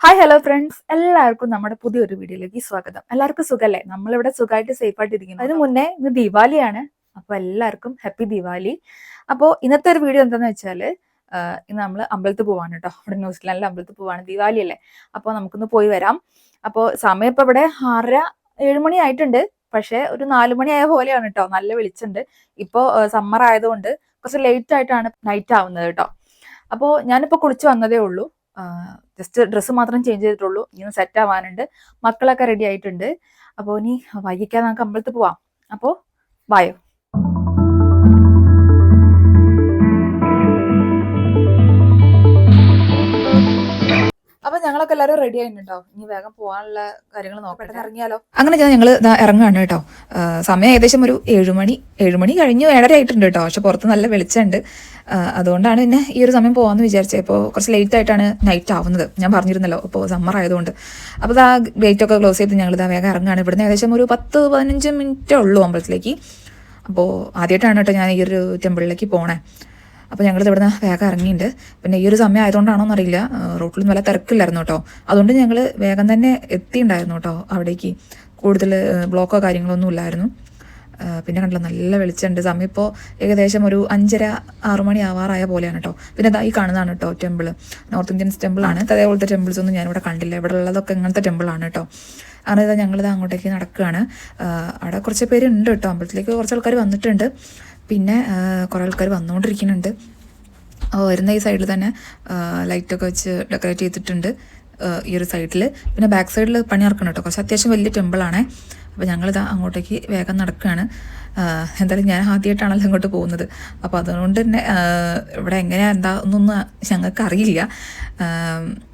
Hi hello friends, എല്ലാവർക്കും നമ്മുടെ പുതിയൊരു വീഡിയോയിലേക്ക് സ്വാഗതം. എല്ലാവർക്കും സുഖല്ലേ? നമ്മളിവിടെ സുഖമായിട്ട് സേഫ് ആയിട്ട് ഇരിക്കുന്നു. അതിന് മുന്നേ ഇന്ന് ദീപാവലിയാണ്. അപ്പോൾ എല്ലാവർക്കും ഹാപ്പി ദീപാവലി. അപ്പോൾ ഇന്നത്തെ ഒരു വീഡിയോ എന്താണെന്ന് വെച്ചാൽ ഇന്ന് നമ്മൾ അമ്പലത്തിൽ പോവാണ് കേട്ടോ. ഇവിടെ ന്യൂസിലാൻഡിൽ അമ്പലത്തിൽ പോവാണ്, ദീപാവലി അല്ലേ. അപ്പോൾ നമുക്കൊന്ന് പോയി വരാം. അപ്പോൾ സമയം ഇപ്പോൾ ഇവിടെ 6:30 7 മണി ആയിട്ടുണ്ട്. പക്ഷേ ഒരു 4 മണി ആയ പോലെയാണ് കേട്ടോ. നല്ല വെളിച്ചുണ്ട്. ഇപ്പോൾ സമ്മർ ആയതുകൊണ്ട് കുറച്ച് ലേറ്റ് ആയിട്ടാണ് നൈറ്റ് ആവുന്നത് കേട്ടോ. അപ്പോൾ ഞാനിപ്പോൾ കുളിച്ച് വന്നതേ ഉള്ളൂ. ജസ്റ്റ് ഡ്രസ്സ് മാത്രം ചേഞ്ച് ചെയ്തിട്ടുള്ളൂ. ഇനി സെറ്റ് ആവാനുണ്ട്. മക്കളൊക്കെ റെഡി ആയിട്ടുണ്ട്. അപ്പോൾ ഇനി വൈകിക്കാൻ നമുക്ക് അമ്പലത്തിൽ പോവാം. അപ്പോൾ ബായോ. അപ്പൊ ഞങ്ങളൊക്കെ എല്ലാവരും റെഡി ആയിട്ടുണ്ടോ? ഇനി വേഗം പോകാനുള്ള കാര്യങ്ങൾ നോക്കട്ടെ, ഇറങ്ങിയാലോ. അങ്ങനെ ഞങ്ങൾ ഇറങ്ങാണ് കേട്ടോ. സമയം ഏകദേശം ഒരു 7 മണി കഴിഞ്ഞു, 7:30 ആയിട്ടുണ്ട് കേട്ടോ. പക്ഷെ പുറത്ത് നല്ല വെളിച്ചമുണ്ട്. അതുകൊണ്ടാണ് പിന്നെ ഈ ഒരു സമയം പോകാമെന്ന് വിചാരിച്ചത്. ഇപ്പോൾ കുറച്ച് ലേറ്റ് ആയിട്ടാണ് നൈറ്റ് ആവുന്നത്, ഞാൻ പറഞ്ഞിരുന്നല്ലോ. ഇപ്പോൾ സമ്മർ ആയതുകൊണ്ട്. അപ്പോൾ ആ ഗേറ്റ് ഒക്കെ ക്ലോസ് ചെയ്ത് ഞങ്ങൾ വേഗം ഇറങ്ങുകയാണ്. ഇവിടുന്ന് ഏകദേശം ഒരു 10-15 മിനിറ്റേ ഉള്ളൂ അമ്പലത്തിലേക്ക്. അപ്പോൾ ആദ്യമായിട്ടാണ് കേട്ടോ ഞാൻ ഈ ഒരു ടെമ്പിളിലേക്ക് പോണേ. അപ്പോൾ ഞങ്ങളിത് ഇവിടുന്ന് വേഗം ഇറങ്ങിയിട്ടുണ്ട്. പിന്നെ ഈ ഒരു സമയം ആയതുകൊണ്ടാണോ എന്നറിയില്ല, റോട്ടിലൊന്നും വല്ല തിരക്കില്ലായിരുന്നു കേട്ടോ. അതുകൊണ്ട് ഞങ്ങൾ വേഗം തന്നെ എത്തിയിട്ടുണ്ടായിരുന്നു കേട്ടോ അവിടേക്ക്. കൂടുതൽ ബ്ലോക്കോ കാര്യങ്ങളൊന്നും ഇല്ലായിരുന്നു. പിന്നെ കണ്ടല്ലോ നല്ല വെളിച്ചമുണ്ട്. സമയം ഇപ്പോൾ ഏകദേശം ഒരു 5:30-6 മണി ആവാറായ പോലെയാണ് കേട്ടോ. പിന്നെ ഈ കാണുന്നതാണ് കേട്ടോ ടെമ്പിൾ, നോർത്ത് ഇന്ത്യൻസ് ടെമ്പിളാണ്. അതേപോലത്തെ ടെമ്പിൾസ് ഒന്നും ഞാനിവിടെ കണ്ടില്ല. ഇവിടെ ഉള്ളതൊക്കെ ഇങ്ങനത്തെ ടെമ്പിളാണ് കേട്ടോ. അങ്ങനെ ഞങ്ങളിത് അങ്ങോട്ടേക്ക് നടക്കുകയാണ്. അവിടെ കുറച്ച് പേരുണ്ട് കേട്ടോ. അമ്പലത്തിലേക്ക് കുറച്ച് ആൾക്കാർ വന്നിട്ടുണ്ട്. പിന്നെ കുറേ ആൾക്കാർ വന്നുകൊണ്ടിരിക്കുന്നുണ്ട്. വരുന്ന ഈ സൈഡിൽ തന്നെ ലൈറ്റൊക്കെ വെച്ച് ഡെക്കറേറ്റ് ചെയ്തിട്ടുണ്ട് ഈ ഒരു സൈഡിൽ. പിന്നെ ബാക്ക് സൈഡിൽ പണി നടക്കണം കേട്ടോ. കുറച്ച് അത്യാവശ്യം വലിയ ടെമ്പിളാണ്. അപ്പോൾ ഞങ്ങളിതാ അങ്ങോട്ടേക്ക് വേഗം നടക്കുകയാണ്. എന്തായാലും ഞാൻ ആദ്യമായിട്ടാണല്ലോ ഇങ്ങോട്ട് പോകുന്നത്. അപ്പോൾ അതുകൊണ്ട് തന്നെ ഇവിടെ എങ്ങനെയാണ് എന്താ ഒന്നൊന്നും ഞങ്ങൾക്ക് അറിയില്ല.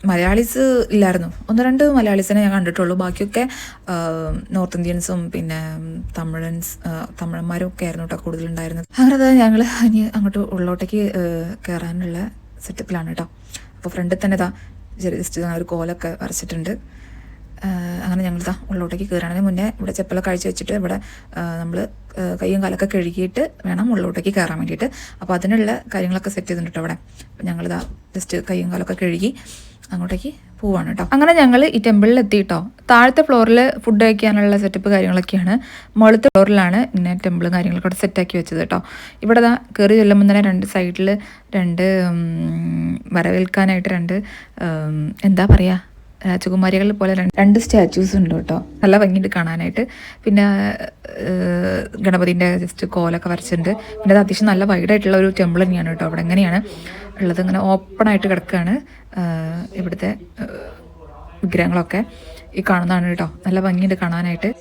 മലയാളീസ് ഇല്ലായിരുന്നു. 1-2 മലയാളീസിനെ ഞാൻ കണ്ടിട്ടുള്ളൂ. ബാക്കിയൊക്കെ നോർത്ത് ഇന്ത്യൻസും പിന്നെ തമിഴന്മാരും ഒക്കെ ആയിരുന്നു കേട്ടോ കൂടുതലുണ്ടായിരുന്നത്. അങ്ങനെ ഞങ്ങൾ ഇനി അങ്ങോട്ട് ഉള്ളോട്ടേക്ക് കയറാനുള്ള സെറ്റപ്പിലാണ് കേട്ടോ. അപ്പോൾ ഫ്രണ്ടിൽ തന്നെ ജസ്റ്റ് ഒരു കോലൊക്കെ വരച്ചിട്ടുണ്ട്. അങ്ങനെ ഞങ്ങളിതാ ഉള്ളോട്ടേക്ക് കയറുകയാണെങ്കിൽ മുന്നേ ഇവിടെ ചെപ്പലൊക്കെ അഴിച്ച് വെച്ചിട്ട് ഇവിടെ നമ്മൾ കയ്യും കാലൊക്കെ കഴുകിയിട്ട് വേണം ഉള്ളോട്ടേക്ക് കയറാൻ വേണ്ടിയിട്ട്. അപ്പോൾ അതിനുള്ള കാര്യങ്ങളൊക്കെ സെറ്റ് ചെയ്തിട്ടുണ്ട് അവിടെ. അപ്പോൾ ഞങ്ങളിതാ ജസ്റ്റ് കയ്യും കാലൊക്കെ കഴുകി അങ്ങോട്ടേക്ക് പോവാണ് കേട്ടോ. അങ്ങനെ ഞങ്ങൾ ഈ ടെമ്പിളിൽ എത്തിയിട്ടോ. താഴത്തെ ഫ്ലോറിൽ ഫുഡ് കഴിക്കാനുള്ള സെറ്റപ്പ് കാര്യങ്ങളൊക്കെയാണ്. മുകളിലത്തെ ഫ്ലോറിലാണ് ഇങ്ങനെ ടെമ്പിളും കാര്യങ്ങളൊക്കെ അവിടെ സെറ്റാക്കി വെച്ചത് കേട്ടോ. ഇവിടെ കയറി ചെല്ലുമ്പോൾ തന്നെ 2 സൈഡിൽ 2 വരവേൽക്കാനായിട്ട് 2 എന്താ പറയുക, രാജകുമാരികൾ പോലെ 2 സ്റ്റാച്യൂസ് ഉണ്ട് കേട്ടോ. നല്ല ഭംഗിയുണ്ട് കാണാനായിട്ട്. പിന്നെ ഗണപതിൻ്റെ ജസ്റ്റ് കോലൊക്കെ വരച്ചിട്ടുണ്ട്. പിന്നെ അത് അത്യാവശ്യം നല്ല വൈഡായിട്ടുള്ള ഒരു ടെമ്പിൾ തന്നെയാണ് കേട്ടോ. അവിടെ എങ്ങനെയാണ് ഉള്ളത്, ഇങ്ങനെ ഓപ്പണായിട്ട് കിടക്കുകയാണ്. ഇവിടുത്തെ വിഗ്രഹങ്ങളൊക്കെ ഈ കാണുന്നതാണ് കേട്ടോ. നല്ല ഭംഗിയുണ്ട് കാണാനായിട്ട്.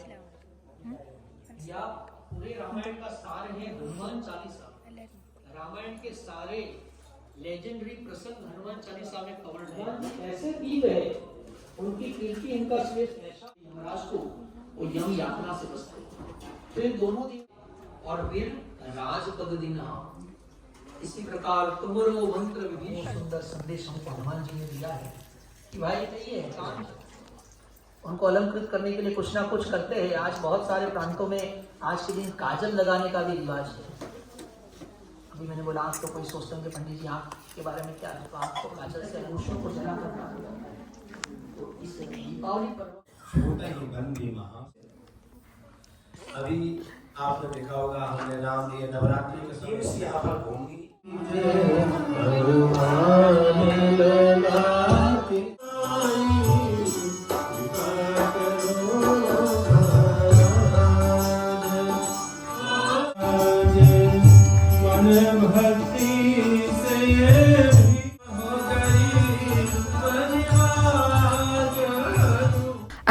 उनकी कीर्ति इनका श्रेष्ठ ऐसा यमराज को वो यम यात्रा से बचते फिर दोनों दिन और फिर राजपद दिन। इसी प्रकार तुम्हारो मंत्र विधि सुंदर संदेश हमको हनुमान जी ने दिया है कि भाई ये है काम, उनको अलंकृत करने के लिए कुछ ना कुछ करते हैं। आज बहुत सारे प्रांतों में आज के दिन काजल लगाने का भी रिवाज है। अभी मैंने बोला आप तो कोई सोचते होंगे पंडित जी आँख के बारे में क्या है, तो आपको काजल से मनुष्यों को जला करना अभी आपने देखा होगा हमने राम लिए नवरात्रि के समय यहाँ पर घूमी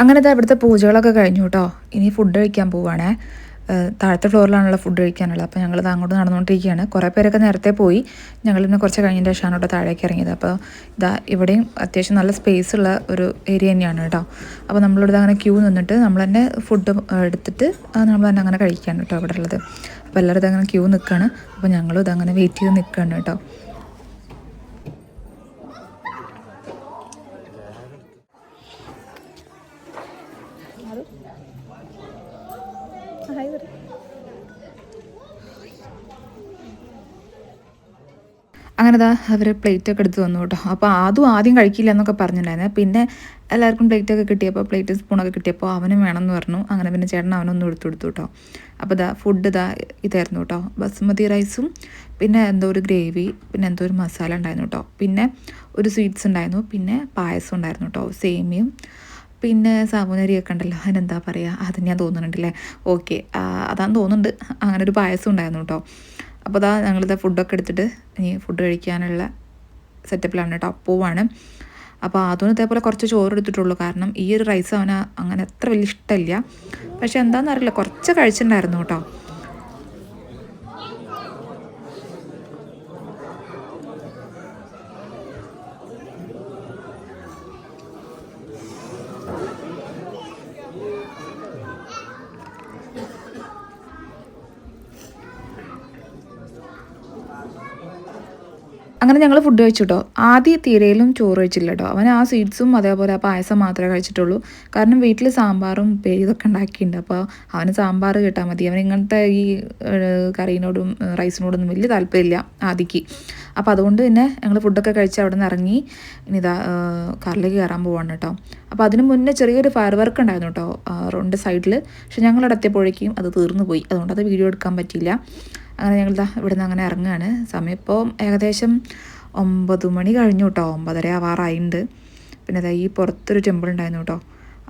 അങ്ങനെ ഇവിടുത്തെ പൂജകളൊക്കെ കഴിഞ്ഞു കേട്ടോ. ഇനി ഫുഡ് കഴിക്കാൻ പോവുകയാണേ. താഴത്തെ ഫ്ലോറിലാണുള്ള ഫുഡ് കഴിക്കാനുള്ളത്. അപ്പോൾ ഞങ്ങളിത് അങ്ങോട്ട് നടന്നുകൊണ്ടിരിക്കുകയാണ്. കുറേ പേരൊക്കെ നേരത്തെ പോയി. ഞങ്ങൾ പിന്നെ കുറച്ച് കഴിഞ്ഞതിൻ്റെ ശേഷമാണ് കേട്ടോ താഴേക്ക് ഇറങ്ങിയത്. അപ്പോൾ ഇവിടെയും അത്യാവശ്യം നല്ല സ്പേസ് ഉള്ള ഒരു ഏരിയ തന്നെയാണ് കേട്ടോ. അപ്പോൾ നമ്മളിവിടെ അങ്ങനെ ക്യൂ നിന്നിട്ട് നമ്മൾ തന്നെ ഫുഡ് എടുത്തിട്ട് നമ്മൾ തന്നെ അങ്ങനെ കഴിക്കുകയാണ് കേട്ടോ ഇവിടെ ഉള്ളത്. അപ്പോൾ എല്ലാവരും ഇതങ്ങനെ ക്യൂ നിൽക്കുകയാണ്. അപ്പോൾ ഞങ്ങളും ഇതങ്ങനെ വെയിറ്റ് ചെയ്ത് നിൽക്കുകയാണ് കേട്ടോ. അങ്ങനെ ദാ അവർ പ്ലേറ്റൊക്കെ എടുത്ത് വന്നു കേട്ടോ. അപ്പോൾ അതും ആദ്യം കഴിക്കില്ല എന്നൊക്കെ പറഞ്ഞിട്ടുണ്ടായിരുന്നു. പിന്നെ എല്ലാവർക്കും പ്ലേറ്റൊക്കെ കിട്ടിയപ്പോൾ പ്ലേറ്റ് സ്പൂണൊക്കെ കിട്ടിയപ്പോൾ അവനും വേണമെന്ന് പറഞ്ഞു. അങ്ങനെ പിന്നെ ചേട്ടൻ അവനൊന്നും എടുത്തു കൊടുത്തു കേട്ടോ. അപ്പോൾ ഫുഡ് ഇതായിരുന്നു കേട്ടോ. ബസുമതി റൈസും പിന്നെ എന്തോ ഒരു ഗ്രേവി പിന്നെ എന്തോ ഒരു മസാല ഉണ്ടായിരുന്നു കേട്ടോ. പിന്നെ ഒരു സ്വീറ്റ്സ് ഉണ്ടായിരുന്നു, പിന്നെ പായസം ഉണ്ടായിരുന്നു കേട്ടോ, സേമിയും പിന്നെ സാബുനരിയൊക്കെ ഉണ്ടല്ലോ, അതിനെന്താ പറയുക, അത് ഞാൻ തോന്നുന്നുണ്ടല്ലേ, ഓക്കെ അതാന്ന് തോന്നുന്നുണ്ട്. അങ്ങനെ ഒരു പായസം ഉണ്ടായിരുന്നു കേട്ടോ. അപ്പോൾ ഞങ്ങളിത് ഫുഡൊക്കെ എടുത്തിട്ട് ഇനി ഫുഡ് കഴിക്കാനുള്ള സെറ്റപ്പിലാണ് കേട്ടോ. പോവാണ്. അപ്പോൾ അതും ഇതേപോലെ കുറച്ച് ചോറ് എടുത്തിട്ടുള്ളൂ. കാരണം ഈ ഒരു റൈസ് അവന് അങ്ങനെ അത്ര വലിയ ഇഷ്ടമില്ല. പക്ഷെ എന്താണെന്നറിയില്ല, കുറച്ച് കഴിച്ചിട്ടുണ്ടായിരുന്നു കേട്ടോ. അങ്ങനെ ഞങ്ങൾ ഫുഡ് കഴിച്ചു കേട്ടോ. ആദ്യം തീരയിലും ചോറ് കഴിച്ചില്ല കേട്ടോ. അവൻ ആ സ്വീറ്റ്സും അതേപോലെ ആ പായസം മാത്രമേ കഴിച്ചിട്ടുള്ളൂ. കാരണം വീട്ടിൽ സാമ്പാറും ഉപ്പേരി ഇതൊക്കെ ഉണ്ടാക്കിയിട്ടുണ്ട്. അപ്പോൾ അവന് സാമ്പാർ കിട്ടാൽ മതി. അവൻ ഇങ്ങനത്തെ ഈ കറീനോടും റൈസിനോടൊന്നും വലിയ താല്പര്യമില്ല ആദിക്ക്. അപ്പോൾ അതുകൊണ്ട് തന്നെ ഞങ്ങൾ ഫുഡൊക്കെ കഴിച്ച് അവിടെ നിന്ന് ഇറങ്ങി ഇനി കാറിലേക്ക് കയറാൻ പോവാണ് കേട്ടോ. അപ്പോൾ അതിന് മുന്നേ ചെറിയൊരു ഫയർ വർക്ക് ഉണ്ടായിരുന്നു കേട്ടോ റോഡിൻ്റെ സൈഡിൽ. പക്ഷെ ഞങ്ങളവിടെ എത്തിയപ്പോഴേക്കും അത് തീർന്നു പോയി. അതുകൊണ്ട് അത് വീഡിയോ എടുക്കാൻ പറ്റിയില്ല. അങ്ങനെ ഞങ്ങൾ ഇവിടുന്ന് അങ്ങനെ ഇറങ്ങുകയാണ്. സമയം ഇപ്പോൾ ഏകദേശം 9 മണി കഴിഞ്ഞു കേട്ടോ. 9:30 ആവാറായിട്ടുണ്ട്. പിന്നെ ഈ പുറത്തൊരു ടെമ്പിൾ ഉണ്ടായിരുന്നു കേട്ടോ,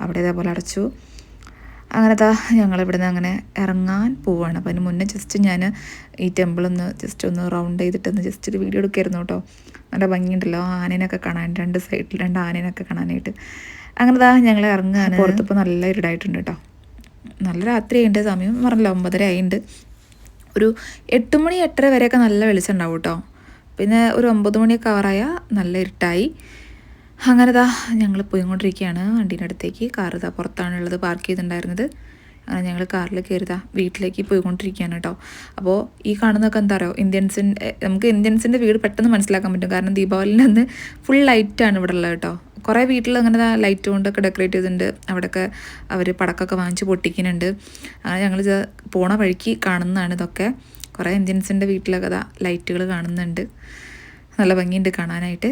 അവിടെ ഇതേപോലെ അടച്ചു. അങ്ങനെ ഞങ്ങൾ ഇവിടുന്ന് അങ്ങനെ ഇറങ്ങാൻ പോവുകയാണ്. അപ്പോൾ അതിന് മുന്നേ ജസ്റ്റ് ഞാൻ ഈ ടെമ്പിളൊന്ന് ജസ്റ്റ് ഒന്ന് റൗണ്ട് ചെയ്തിട്ടൊന്ന് ജസ്റ്റ് ഒരു വീഡിയോ എടുക്കായിരുന്നു കേട്ടോ. നല്ല ഭംഗിയുണ്ടല്ലോ ആനേനൊക്കെ കാണാൻ, 2 സൈഡിൽ 2 ആനേനൊക്കെ കാണാനായിട്ട്. അങ്ങനെ ഞങ്ങൾ ഇറങ്ങുകയാണ്. പുറത്തിപ്പോൾ നല്ല ഇരുടായിട്ടുണ്ട് കേട്ടോ. നല്ല രാത്രിയായിട്ട്, സമയം പറഞ്ഞല്ലോ 9:30 ആയിട്ടുണ്ട്. ഒരു 8 മണി 8:30 വരെയൊക്കെ നല്ല വെളിച്ചം ഉണ്ടാവും കേട്ടോ. പിന്നെ ഒരു 9 മണിയൊക്കെ ആവാറായാൽ നല്ല ഇരുട്ടായി. അങ്ങനെ ഞങ്ങൾ പോയിക്കൊണ്ടിരിക്കുകയാണ് വണ്ടീൻ്റെ അടുത്തേക്ക്. കാറ് പുറത്താണുള്ളത് പാർക്ക് ചെയ്തിട്ടുണ്ടായിരുന്നത്. അങ്ങനെ ഞങ്ങൾ കാറിൽ കയറി വീട്ടിലേക്ക് പോയിക്കൊണ്ടിരിക്കുകയാണ് കേട്ടോ. അപ്പോൾ ഈ കാണുന്നതൊക്കെ എന്താ പറയുക, നമുക്ക് ഇന്ത്യൻസിൻ്റെ വീട് പെട്ടെന്ന് മനസ്സിലാക്കാൻ പറ്റും. കാരണം ദീപാവലിൻ്റെ അന്ന് ഫുൾ ലൈറ്റാണ് ഇവിടെ ഉള്ളത് കേട്ടോ. കുറേ വീട്ടിൽ അങ്ങനെ ലൈറ്റ് കൊണ്ടൊക്കെ ഡെക്കറേറ്റ് ചെയ്തിട്ടുണ്ട്. അവിടെയൊക്കെ അവർ പടക്കമൊക്കെ വാങ്ങിച്ച് പൊട്ടിക്കുന്നുണ്ട്. അങ്ങനെ ഞങ്ങൾ പോണ വഴിക്ക് കാണുന്നതാണ് ഇതൊക്കെ. കുറേ ഇന്ത്യൻസിൻ്റെ വീട്ടിലൊക്കെ ലൈറ്റുകൾ കാണുന്നുണ്ട്. നല്ല ഭംഗിയുണ്ട് കാണാനായിട്ട്.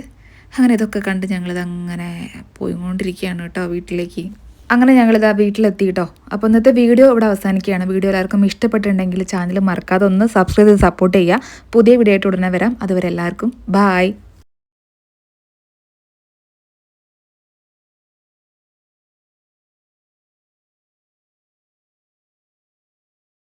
അങ്ങനെ ഇതൊക്കെ കണ്ട് ഞങ്ങളിതങ്ങനെ പോയിക്കൊണ്ടിരിക്കുകയാണ് കേട്ടോ വീട്ടിലേക്ക്. അങ്ങനെ ഞങ്ങളിതാ വീട്ടിലെത്തി കേട്ടോ. അപ്പോൾ ഇന്നത്തെ വീഡിയോ ഇവിടെ അവസാനിക്കുകയാണ്. വീഡിയോ എല്ലാവർക്കും ഇഷ്ടപ്പെട്ടിട്ടുണ്ടെങ്കിൽ ചാനൽ മറക്കാതെ ഒന്ന് സബ്സ്ക്രൈബ് ചെയ്ത് സപ്പോർട്ട് ചെയ്യുക. പുതിയ വീഡിയോ ആയിട്ട് ഉടനെ വരാം. അതുവരെ എല്ലാവർക്കും ബായ്.